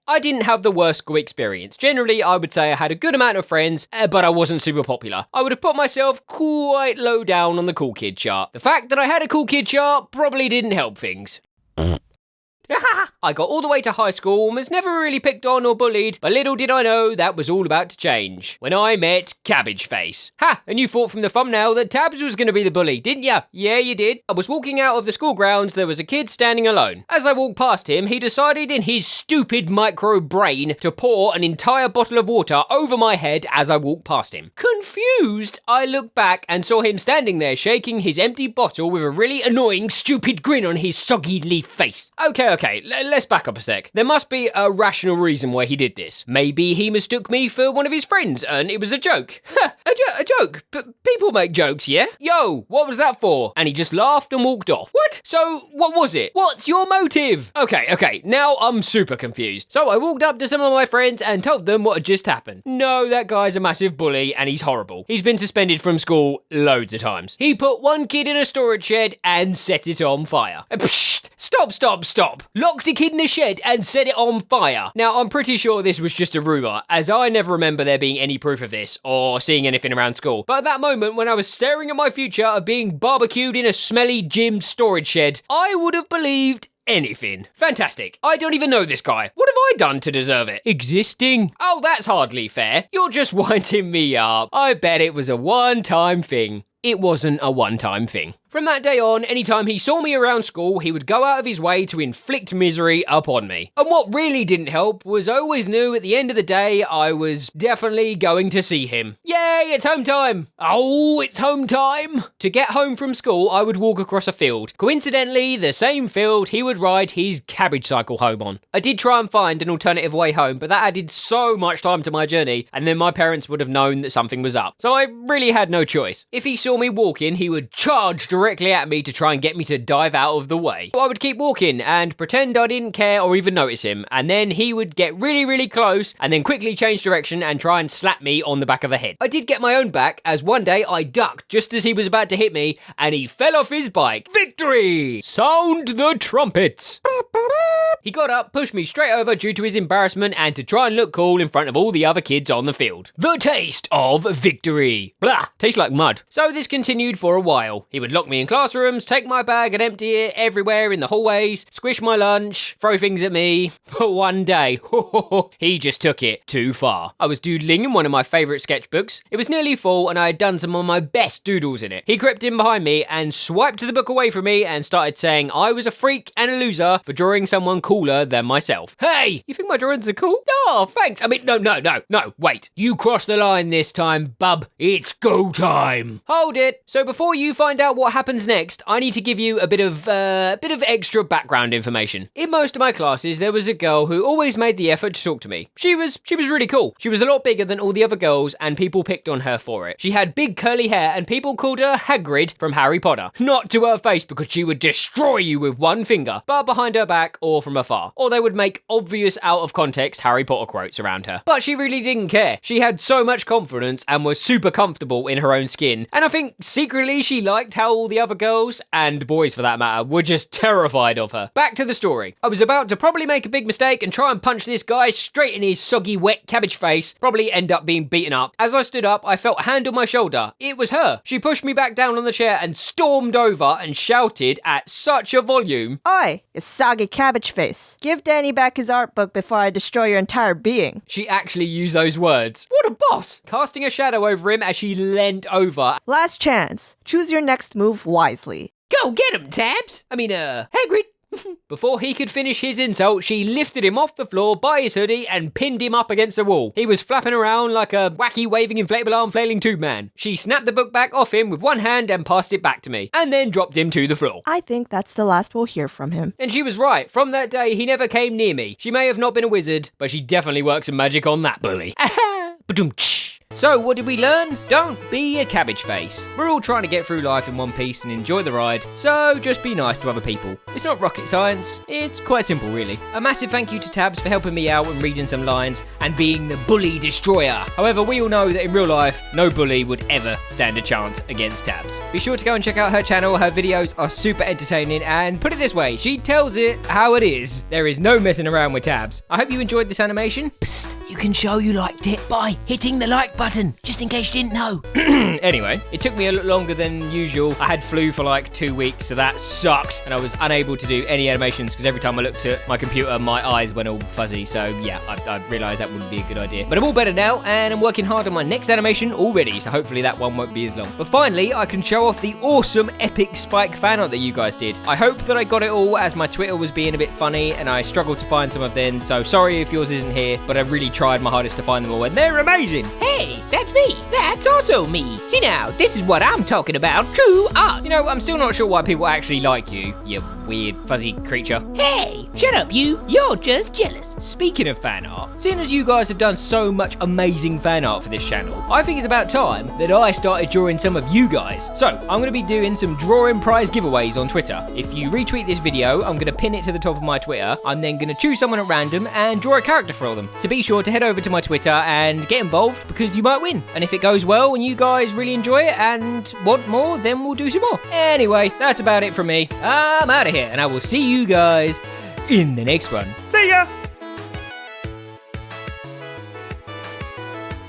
I didn't have the worst school experience. Generally, I would say I had a good amount of friends, but I wasn't super popular. I would have put myself quite low down on the cool kid chart. The fact that I had a cool kid chart probably didn't help things. I got all the way to high school and was never really picked on or bullied, but little did I know that was all about to change when I met Cabbage Face. Ha! And you thought from the thumbnail that Tabs was going to be the bully, didn't ya? Yeah, you did. I was walking out of the school grounds, there was a kid standing alone. As I walked past him, he decided in his stupid micro brain to pour an entire bottle of water over my head as I walked past him. Confused, I looked back and saw him standing there shaking his empty bottle with a really annoying stupid grin on his soggy leaf face. Okay, let's back up a sec. There must be a rational reason why he did this. Maybe he mistook me for one of his friends and it was a joke. A joke? People make jokes, yeah? Yo, what was that for? And he just laughed and walked off. What? So, what was it? What's your motive? Okay, now I'm super confused. So I walked up to some of my friends and told them what had just happened. No, that guy's a massive bully and he's horrible. He's been suspended from school loads of times. He put one kid in a storage shed and set it on fire. Psst, stop. Locked a kid in a shed and set it on fire. Now, I'm pretty sure this was just a rumour, as I never remember there being any proof of this, or seeing anything around school. But at that moment, when I was staring at my future of being barbecued in a smelly gym storage shed, I would have believed anything. Fantastic. I don't even know this guy. What have I done to deserve it? Existing? Oh, that's hardly fair. You're just winding me up. I bet it was a one-time thing. It wasn't a one-time thing. From that day on, anytime he saw me around school, he would go out of his way to inflict misery upon me. And what really didn't help was I always knew at the end of the day, I was definitely going to see him. Yay, it's home time! Oh, it's home time! To get home from school, I would walk across a field. Coincidentally, the same field he would ride his cabbage cycle home on. I did try and find an alternative way home, but that added so much time to my journey, and then my parents would have known that something was up. So I really had no choice. If he saw me walking, he would charge directly at me to try and get me to dive out of the way. So I would keep walking and pretend I didn't care or even notice him, and then he would get really close and then quickly change direction and try and slap me on the back of the head. I did get my own back, as one day I ducked just as he was about to hit me and he fell off his bike. Victory! Sound the trumpets! He got up, pushed me straight over due to his embarrassment and to try and look cool in front of all the other kids on the field. The taste of victory. Blah, tastes like mud. So this continued for a while. He would lock me in classrooms, take my bag and empty it everywhere in the hallways, squish my lunch, throw things at me. But one day, he just took it too far. I was doodling in one of my favourite sketchbooks. It was nearly full and I had done some of my best doodles in it. He crept in behind me and swiped the book away from me and started saying I was a freak and a loser for drawing someone cooler than myself. Hey, you think my drawings are cool? Oh, thanks. I mean, no, wait. You crossed the line this time, bub. It's go time. Hold it. So before you find out what happens next, I need to give you a bit of extra background information. In most of my classes, there was a girl who always made the effort to talk to me. She was really cool. She was a lot bigger than all the other girls and people picked on her for it. She had big curly hair and people called her Hagrid from Harry Potter. Not to her face because she would destroy you with one finger, but behind her back or from afar. Or they would make obvious out of context Harry Potter quotes around her. But she really didn't care. She had so much confidence and was super comfortable in her own skin. And I think secretly she liked how all the other girls, and boys for that matter, were just terrified of her. Back to the story. I was about to probably make a big mistake and try and punch this guy straight in his soggy wet cabbage face, probably end up being beaten up. As I stood up, I felt a hand on my shoulder. It was her. She pushed me back down on the chair and stormed over and shouted at such a volume. Oi, you soggy cabbage face. Give Danny back his art book before I destroy your entire being. She actually used those words. What a boss! Casting a shadow over him as she leant over. Last chance. Choose your next move wisely. Go get him, Tabs! Hagrid. Before he could finish his insult, she lifted him off the floor by his hoodie and pinned him up against the wall. He was flapping around like a wacky waving inflatable arm flailing tube man. She snapped the book back off him with one hand and passed it back to me, and then dropped him to the floor. I think that's the last we'll hear from him. And she was right. From that day, he never came near me. She may have not been a wizard, but she definitely worked some magic on that bully. So what did we learn? Don't be a cabbage face. We're all trying to get through life in one piece and enjoy the ride, so just be nice to other people. It's not rocket science, it's quite simple really. A massive thank you to Tabs for helping me out and reading some lines and being the bully destroyer. However, we all know that in real life, no bully would ever stand a chance against Tabs. Be sure to go and check out her channel, her videos are super entertaining, and put it this way, she tells it how it is. There is no messing around with Tabs. I hope you enjoyed this animation. Psst, you can show you liked it by hitting the like button, just in case you didn't know. Anyway, it took me a lot longer than usual. I had flu for like 2 weeks, so that sucked, and I was unable to do any animations because every time I looked at my computer, my eyes went all fuzzy. So yeah, I realised that wouldn't be a good idea. But I'm all better now, and I'm working hard on my next animation already, so hopefully that one won't be as long. But finally, I can show off the awesome epic Spike fan art that you guys did. I hope that I got it all, as my Twitter was being a bit funny, and I struggled to find some of them, so sorry if yours isn't here, but I really tried my hardest to find them all, and they're amazing. Hey, that's me. That's also me. See now, this is what I'm talking about. True art. You know, I'm still not sure why people actually like you weird, fuzzy creature. Hey, shut up you. You're just jealous. Speaking of fan art, seeing as you guys have done so much amazing fan art for this channel, I think it's about time that I started drawing some of you guys. So, I'm going to be doing some drawing prize giveaways on Twitter. If you retweet this video, I'm going to pin it to the top of my Twitter. I'm then going to choose someone at random and draw a character for them. So be sure to head over to my Twitter and get involved, because you might win. And if it goes well and you guys really enjoy it and want more, then we'll do some more. Anyway, that's about it from me. I'm out of here, and I will see you guys in the next one. See ya!